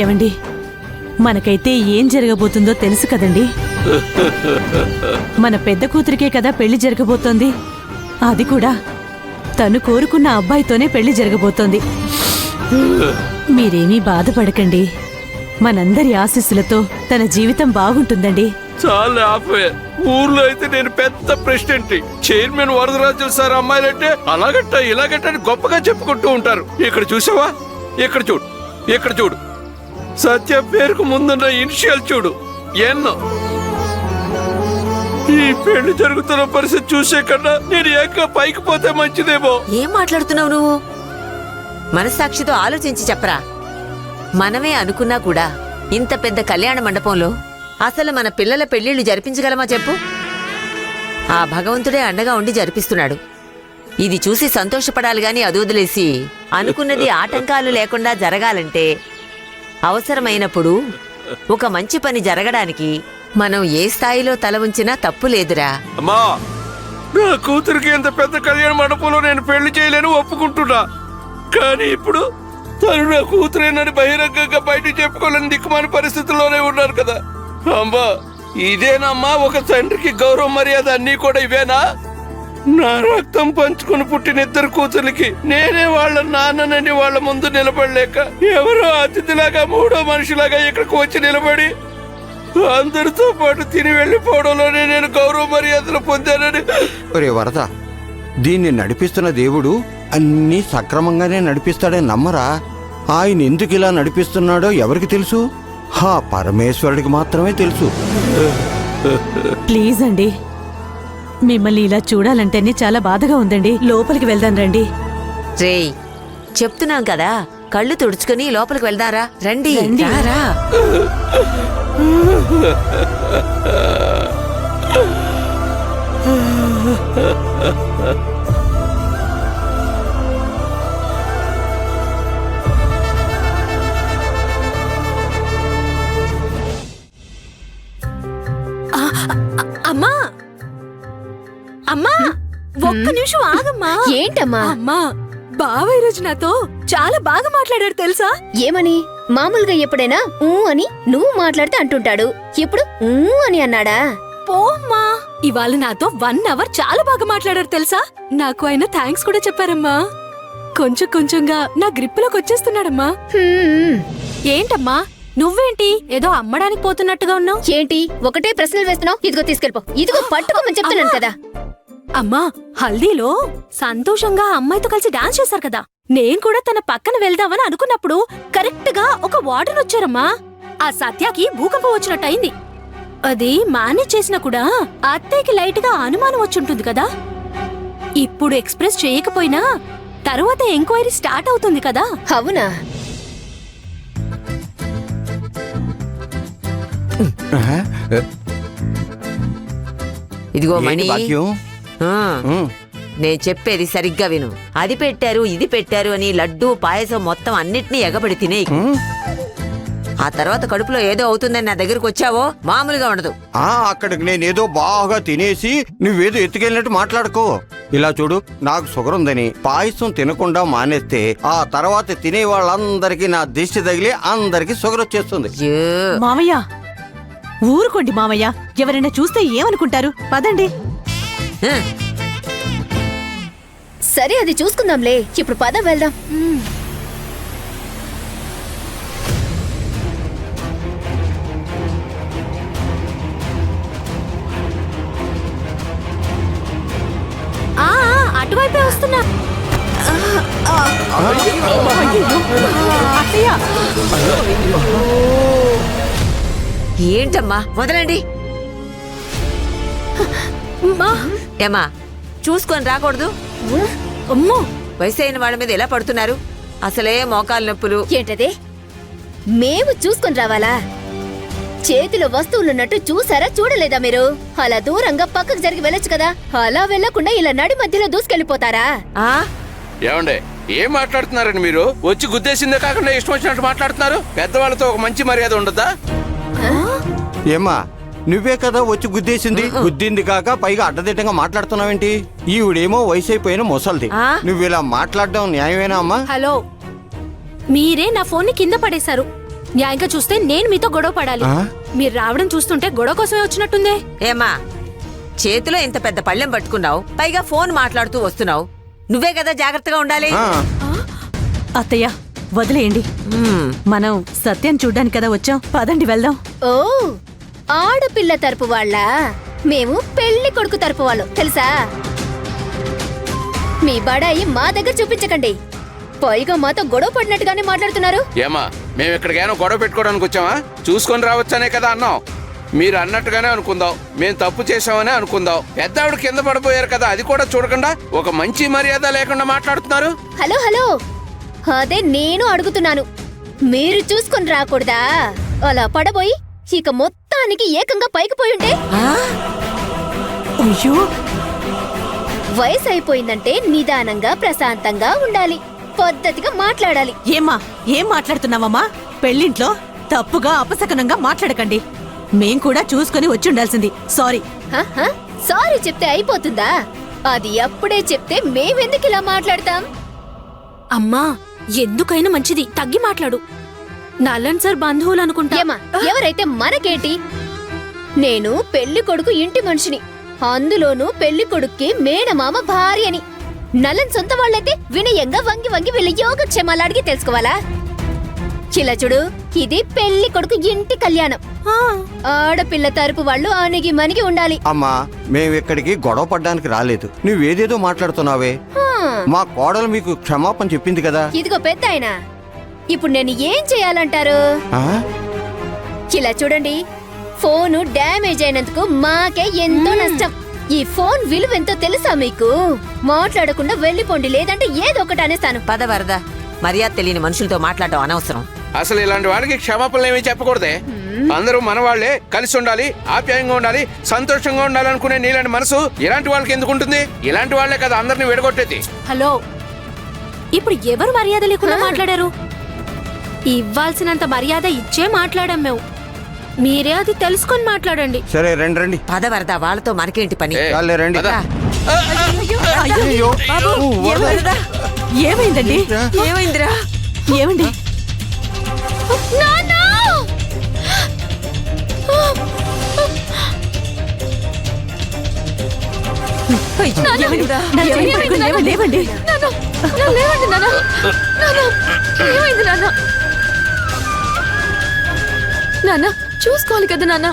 ఏమండి, మనకైతే ఏం జరగబోతుందో తెలుసు కదండి. మన పెద్ద కూతురికే కదా పెళ్లి జరగబోతోంది. అది కూడా తను కోరుకున్న అబ్బాయితోనే పెళ్లి జరగబోతోంది. మీరేమీ బాధపడకండి. మనందరి ఆశీస్సులతో తన జీవితం బాగుంటుందండి. చాలా ఆపే. ఊర్లో అయితే నేను పెద్ద ప్రెసిడెంట్, చైర్మన్ వరదరాజులు సార్ అమ్మాయిలంటే అలాగట్ట ఇలాగట్ట అని గొప్పగా చెప్పుకుంటూ ఉంటారు. ఇక్కడ చూసావా? ఇక్కడ చూడు, ఇక్కడ చూడు. సత్య పేరుకు ముందున్న ఇనిషియల్ చూడు, ఎన్. ఈ పెళ్లి జరుగుతున్న పరిస్థితి చూసే కన్నా నేను ఏక పైకి పోతే మంచిదేమో. ఏం మాట్లాడుతున్నావు నువ్వు? మనస్సాక్షితో ఆలోచించి చెప్పరా. మనమే అనుకున్నా కూడా ఇంత పెద్ద కళ్యాణ మండపంలో అసలు మన పిల్లల పెళ్లిళ్లు జరిపించగలమా చెప్పు? ఆ భగవంతుడే అండగా ఉండి జరిపిస్తున్నాడు. ఇది చూసి సంతోషపడాలి గాని అది వదిలేసి అనుకున్నది ఆటంకాలు లేకుండా జరగాలంటే అవసరమైనప్పుడు ఒక మంచి పని జరగడానికి మనం ఏ స్థాయిలో తల ఉంచినా తప్పు లేదురా. అమ్మా, నా కూతురికి ఎంత పెద్ద కళ్యాణ మండపంలో నేను పెళ్లి చేయలేను ఒప్పుకుంటున్నా. కానీ ఇప్పుడు తను నా కూతురేనని బహిరంగంగా బయటికి చెప్పుకోలేని దిక్కుమాని పరిస్థితుల్లోనే ఉన్నారు కదా. అమ్మా, ఇదేనమ్మా ఒక తండ్రికి గౌరవ మర్యాద అన్నీ కూడా ఇవేనా? నా రక్తం పంచుకుని పుట్టిన ఇద్దరు కూతుర్లకి నేనే వాళ్ళ నాన్ననని వాళ్ళ ముందు నిలబడలేక ఎవరో అతిథిలాగా మూడో మనిషిలాగా ఇక్కడికి వచ్చి నిలబడి అందరితో పాటు తిని వెళ్ళిపోవడంలోనే నేను గౌరవ మర్యాదలు పొందానని. ఒరే వరద, దీన్ని నడిపిస్తున్న దేవుడు అన్నీ సక్రమంగానే నడిపిస్తాడని నమ్మరా? ఆయన ఎందుకు ఇలా నడిపిస్తున్నాడో ఎవరికి తెలుసు? హా పరమేశ్వరుడికి మాత్రమే తెలుసు. ప్లీజ్ అండి, మిమ్మల్ని ఇలా చూడాలంటేనే చాలా బాధగా ఉందండి. లోపలికి వెళ్దాం రండి. రేయ్, చెప్తున్నాం కదా, కళ్ళు తుడుచుకుని లోపలికి వెళ్దారా. రండి రండి. రా. అమ్మా, అమ్మా, ఒక్క నిమిషం ఆగమ్మా. ఏంటమ్మా? అమ్మా, బావ ఈరోజు నాతో చాలా బాగా మాట్లాడాడు తెలుసా? ఏమని? మామూలుగా ఎప్పుడైనా ఊ అని నువ్వు మాట్లాడితే అంటుంటాడు, ఇప్పుడు ఊ అని అన్నాడా? పోమ్మా, ఇవాళ నాతో 1 అవర్ చాలా బాగా మాట్లాడారు తెలుసా? నాకు ఆయన థ్యాంక్స్ కూడా చెప్పారమ్మా. కొంచెం కొంచెంగా నా గ్రిప్పులోకి వచ్చేస్తున్నాడమ్మా. హ్మ్. ఏంటమ్మా, నువ్వేంటి ఏదో అమ్మడానికి పోతున్నట్టుగా ఉన్నావు? ఏంటి ఒకటే ప్రశ్నలు వేస్తున్నావు? ఇదిగో తీసుకెళ్ళిపో. ఇదిగో పట్టుకోమని చెప్తున్నాను కదా. అమ్మా, హల్దీలో సంతోషంగా అమ్మాయితో కలిసి డాన్స్ చేశారు కదా, నేను కూడా తన పక్కన వెళ్దామని అనుకున్నప్పుడు కరెక్ట్ గా ఒక వార్డెన్ వచ్చారమ్మా. ఆ సత్యాకి భూకంపం వచ్చినట్టయింది. అది మేనేజ్ చేసినా కూడా అత్తయ్యకి లైట్ గా అనుమానం వచ్చుంటుంది కదా. ఇప్పుడు ఎక్స్ప్రెస్ చేయకపోయినా తర్వాత ఎంక్వైరీ స్టార్ట్ అవుతుంది కదా. అవునా? ఇదిగో ఏంటి మణి, భాగ్యం? నేను చెప్పేది సరిగ్గా విను. అది పెట్టారు ఇది పెట్టారు అని లడ్డు పాయసం మొత్తం అన్నిటినీ ఎగబడి తినేయి. ఆ తర్వాత కడుపులో ఏదో అవుతుందని నా దగ్గరకు వచ్చావో మామూలుగా ఉండదు. అక్కడికి నేనేదో బాగా తినేసి నువ్వేదో ఎత్తుకెళ్ళినట్టు మాట్లాడుకో. ఇలా చూడు, నాకు షుగర్ ఉందని పాయసం తినకుండా మానేస్తే ఆ తర్వాత తినే వాళ్ళందరికీ నా దిష్టి తగిలి అందరికీ షుగర్ వచ్చేస్తుంది. మామయ్య, ఊరుకోండి మామయ్య, ఎవరైనా చూస్తే ఏమనుకుంటారు? పదండి. సరే, అది చూసుకుందాంలే. ఇప్పుడు పద వెళ్దాం. అటువైపే వస్తున్నా. ఏంటమ్మా, వదలండి. ఏమా, చూసుకొని రాకూడదు? అమ్మో, వయసైన వాళ్ళ మీద ఎలా పడుతున్నారు? అసలే మోకాలు నొప్పులు. ఏంటదే? మేము చూసుకొని రావాలా? చేతిలో వస్తువులున్నట్టు చూసారా చూడలేదా మీరు? అలా దూరంగా పక్కకు జరిగి వెళ్ళొచ్చు కదా. అలా వెళ్లకుండా ఇలా నడి మధ్యలో దూసుకెళ్లిపోతారా? ఏమండే, ఏం మాట్లాడుతున్నారండి మీరు? వచ్చి గుద్దేసిందే కాకుండా ఇష్టం వచ్చినట్టు మాట్లాడుతున్నారు. పెద్దవాళ్ళతో ఒక మంచి మర్యాద ఉండదా? ఏమ్మా, నువ్వే కదా వచ్చి గుద్దేసింది. గుద్దింది కాక పైగా అడ్డదిడ్డంగా మీరే నా ఫోన్ ని కింద పడేశారు. న్యాయంగా చూస్తే నేను మీతో గొడవ పడాలి. ఆ? మీరు రావడం చూస్తుంటే గొడవ కోసమే వచ్చినట్టుందే. ఏమా, చేతిలో ఇంత పెద్ద పళ్ళెం పట్టుకున్నావు, పైగా ఫోన్ మాట్లాడుతూ వస్తున్నావు. నువ్వే కదా జాగ్రత్తగా ఉండాలి. ఆ, అత్తయ్య వదిలేయండి. మ్మ్. మనం సత్యం చూడ్డానికి కదా వచ్చాం, పదండి వెళ్దాం. ఓ ఆడపిల్ల తరపు వాళ్ళ, మేము పెళ్లి కొడుకు తరపు వాళ్ళు తెలుసా? మీ బడాయి మా దగ్గర చూపించకండి. పైగా మాతో గొడవ పడినట్టుగానే మాట్లాడుతున్నారు. ఏమా, మేము ఇక్కడికైనా గొడవ పెట్టుకోవడానికి వచ్చామా? చూసుకొని రావచ్చనే కదా అన్నాం. మీరు అన్నట్టుగానే అనుకుందాం, మేము తప్పు చేశామనే అనుకుందాం. పెద్ద ఆవిడ కింద పడిపోయారు కదా, అది కూడా చూడకుండా ఒక మంచి మర్యాద లేకుండా మాట్లాడుతున్నారు. హలో హలో, అదే నేను అడుగుతున్నాను. మీరు చూసుకొని రాకూడదా? అలా పడబోయి ఇక మొత్తానికి ఏకంగా పైకి పోయుంటే. అయ్యో, వయసు అయిపోయిందంటే నిదానంగా ప్రశాంతంగా ఉండాలి, పద్ధతిగా మాట్లాడాలి. ఏం మాట్లాడుతున్నావమ్మా? పెళ్ళింట్లో తప్పుగా అపశకనంగా మాట్లాడకండి. మేం కూడా చూసుకొని వచ్చి ఉండాల్సింది. సారీ. హహ, సారీ చెప్తే అయిపోతుందా? అది అప్పుడే చెప్తే మేమెందుకు ఇలా మాట్లాడతాం? అమ్మా, ఎందుకైనా మంచిది తగ్గి మాట్లాడు. నల్లన్ సార్ బంధువులు అనుకుంటా. ఏమా, ఎవరైతే మనకేంటి? నేను పెళ్లి కొడుకు ఇంటి మనిషిని, అందులోనూ పెళ్లి కొడుక్కి మేనమామ భార్యని. నలన్ సొంత వాళ్ళైతే వినయంగా వంగి వంగి వీళ్ళ యోగక్షేమాలు అడిగి తెలుసుకోవాలా? ఇలా చూడు, ఇది పెళ్లి కొడుకు ఇంటి కళ్యాణం. ఆడపిల్ల తరపు వాళ్ళు ఆనిగి మనిగి ఉండాలి. అమ్మా, మేము ఇక్కడికి గొడవ పడ్డానికి రాలేదు. నువ్వేదేదో మాట్లాడుతున్నావే. హా, మా కోడలు మీకు క్షమాపణ చెప్పింది కదా. ఇదిగో పెద్ద ఆయన, ఇప్పుడు నేను ఏం చేయాలంటారు? ఆ? ఇలా చూడండి, ఫోను డ్యామేజ్ అయినందుకు మాకే ఎంతో నష్టం. ఈ ఫోన్ విలువ ఎంతో తెలుసా మీకు? మాట్లాడకుండా వెళ్ళిపోండి, లేదంటే ఏదో ఒకటి అనేస్తాను. పద వరద, మర్యాద తెలియని మనుషులతో మాట్లాడటం అనవసరం. అసలు ఇలాంటి వాళ్ళకి క్షమాపణలు ఏమీ చెప్పకూడదే. అందరూ మన వాళ్లే, కలిసి ఉండాలి, ఆప్యాయంగా ఉండాలి, సంతోషంగా ఉండాలి అనుకునే నీలాంటి మనసు ఇలాంటి వాళ్ళకి ఎందుకు ఉంటుంది? ఇలాంటి వాళ్లే కదా అందరినీ విడగొట్టేది. హలో, ఇప్పుడు ఎవరు మర్యాద లేకుండా మాట్లాడారు? ఇవ్వాల్సినంత మర్యాద ఇచ్చే మాట్లాడాం మేము. మీరే అది తెలుసుకొని మాట్లాడండి. సరే రండి రండి. పద వరద, వాళ్ళతో మనకేంటి పని? ఏ, చాలే రండి. పద. అయ్యో, వరద. ఏమైందండి? ఏమైందిరా? ఏమండి? నాన్నా! ఏమండి? లేవండి. లేవండి నాన్న. ఏమైంది నాన్న? నాన్న చూసుకోవాలి కదా నాన్న.